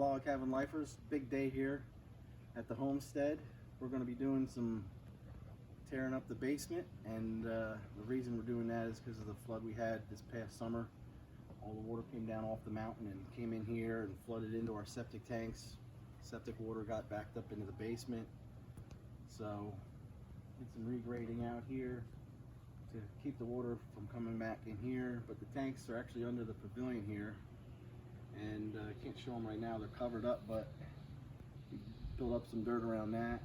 Log Cabin Lifers, big day here at the homestead. We're going to be doing some tearing up the basement, and the reason we're doing that is because of the flood we had this past summer. All the water came down off the mountain and came in here and flooded into our septic tanks. Septic water got backed up into the basement, so did some regrading out here to keep the water from coming back in here. But the tanks are actually under the pavilion here, and I can't show them right now, they're covered up, but we built up some dirt around that.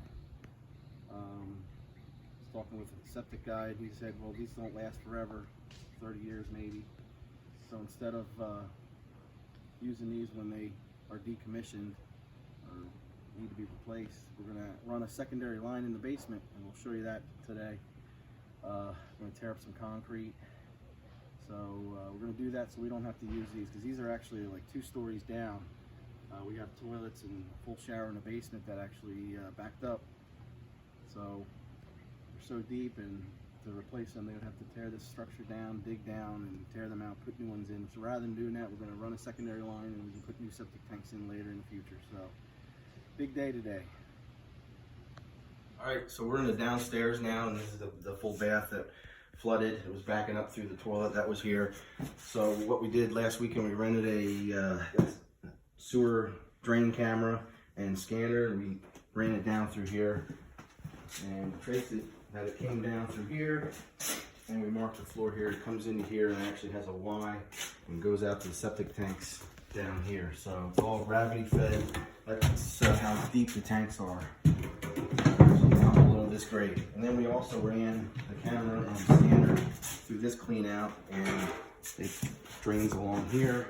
I was talking with a septic guy, and he said, well, these don't last forever, 30 years maybe. So instead of using these when they are decommissioned or need to be replaced, we're going to run a secondary line in the basement, and we'll show you that today. We're going to tear up some concrete. So we're going to do that so we don't have to use these, because these are actually like 2 stories down. We have toilets and a full shower in the basement that actually backed up. So they're so deep, and to replace them they would have to tear this structure down, dig down, and tear them out, put new ones in. So rather than doing that, we're going to run a secondary line, and we can put new septic tanks in later in the future. So big day today. Alright, so we're in the downstairs now, and this is the full bath that flooded. It was backing up through the toilet that was here. So what we did last weekend, we rented a sewer drain camera and scanner, and we ran it down through here and traced it that it came down through here, and we marked the floor here. It comes into here and actually has a Y and goes out to the septic tanks down here. So it's all gravity fed. That's how deep the tanks are. This grade. And then we also ran the camera and scanner through this clean out, and it drains along here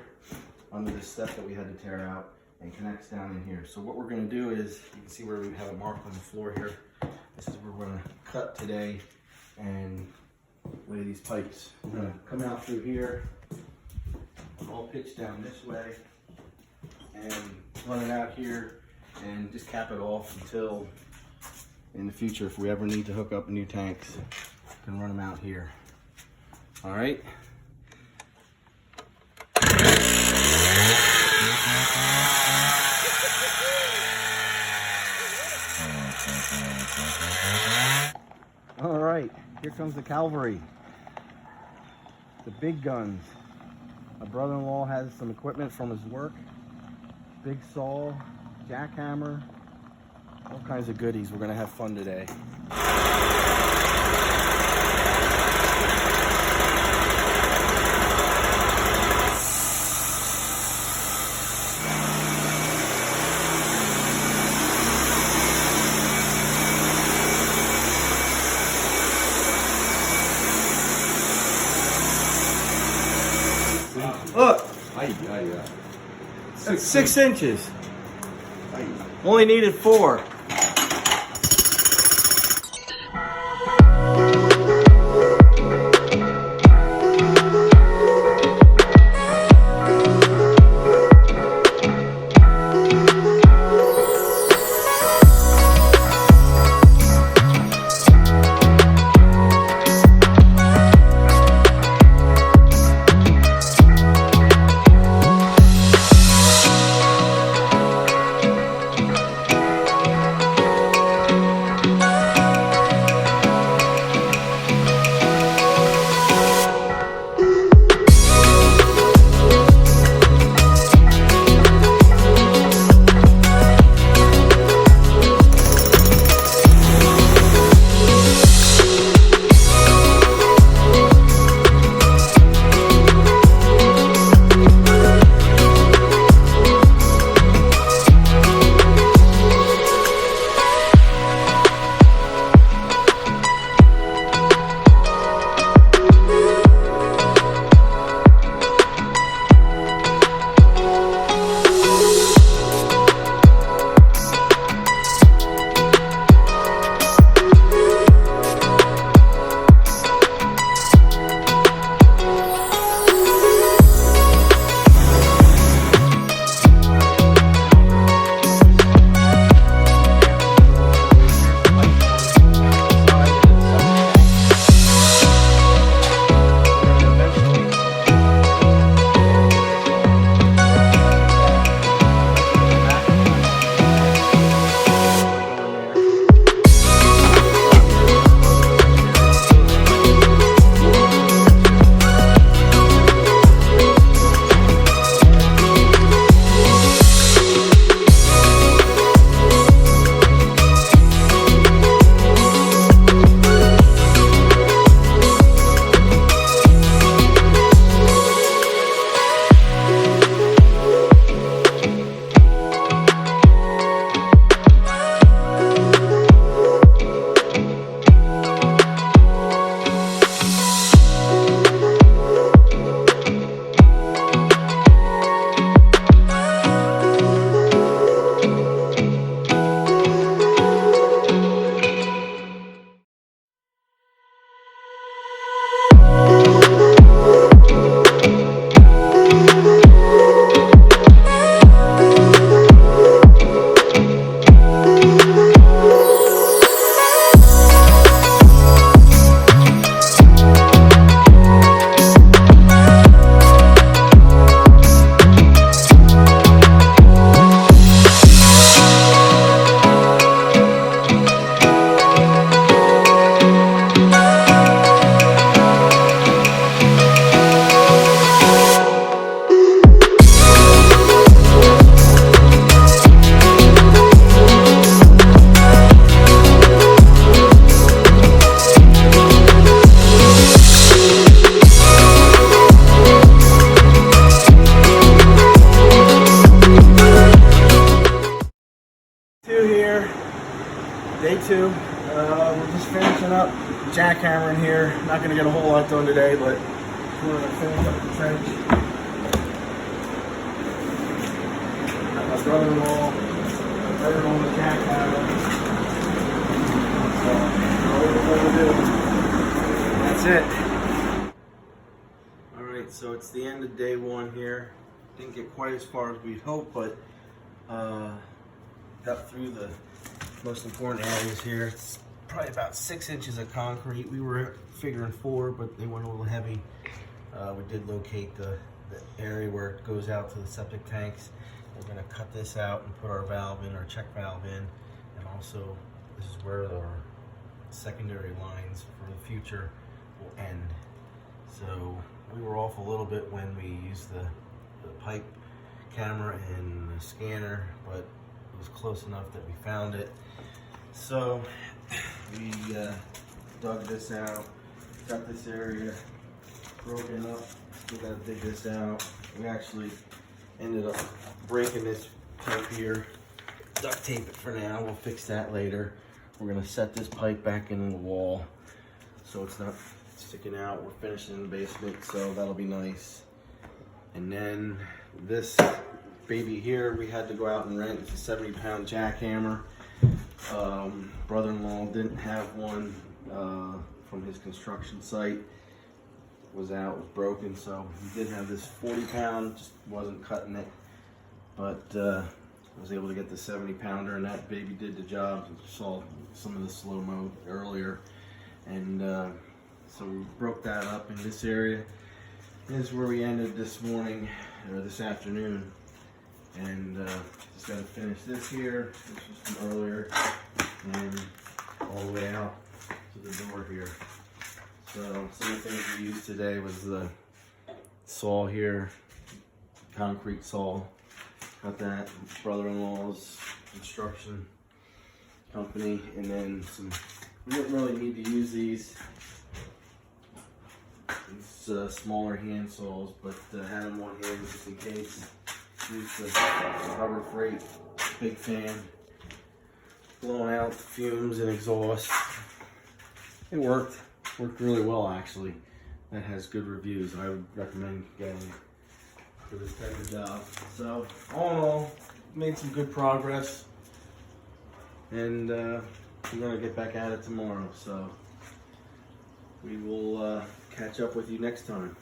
under this step that we had to tear out and connects down in here. So what we're going to do is, you can see where we have it marked on the floor here. This is where we're going to cut today and lay these pipes. We're going to come out through here, all pitch down this way, and run it out here and just cap it off until in the future, if we ever need to hook up new tanks, we can run them out here. All right. All right, here comes the cavalry, the big guns. My brother-in-law has some equipment from his work, big saw, jackhammer, all kinds of goodies. We're going to have fun today. Look! That's 6 inches. Only needed 4. 2. We're just finishing up jackhammering here. Not going to get a whole lot done today, but we're going to finish up the trench. Got my brother-in-law right on the jackhammer. So, that's it. Alright, so it's the end of day 1 here. Didn't get quite as far as we'd hoped, but got through the most important areas here. It's probably about 6 inches of concrete. We were figuring 4, but they went a little heavy. We did locate the area where it goes out to the septic tanks. We're going to cut this out and put our valve in, our check valve in, and also this is where our secondary lines for the future will end. So we were off a little bit when we used the pipe camera and the scanner, but it was close enough that we found it. So we dug this out, got this area broken up. We gotta dig this out. We actually ended up breaking this pipe here. Duct tape it for now, we'll fix that later. We're gonna set this pipe back into the wall so it's not sticking out. We're finishing in the basement, so that'll be nice. And then this baby here, we had to go out and rent. It's a 70-pound jackhammer. Brother-in-law didn't have one from his construction site. Was out, was broken, so he did have this 40-pound, just wasn't cutting it. But was able to get the 70-pounder, and that baby did the job. You saw some of the slow-mo earlier. And so we broke that up in this area. This is where we ended this morning, or this afternoon. And just got to finish this here, this was from earlier, and all the way out to the door here. So some of the things we used today was the saw here, concrete saw. Got that, brother-in-law's construction company, and then some, we didn't really need to use these. It's smaller hand saws, but had them on hand just in case. Use the Harbor Freight big fan, blowing out fumes and exhaust. It worked really well actually. That has good reviews. I would recommend getting it for this type of job. So all in all, made some good progress, and we're gonna get back at it tomorrow. So we will catch up with you next time.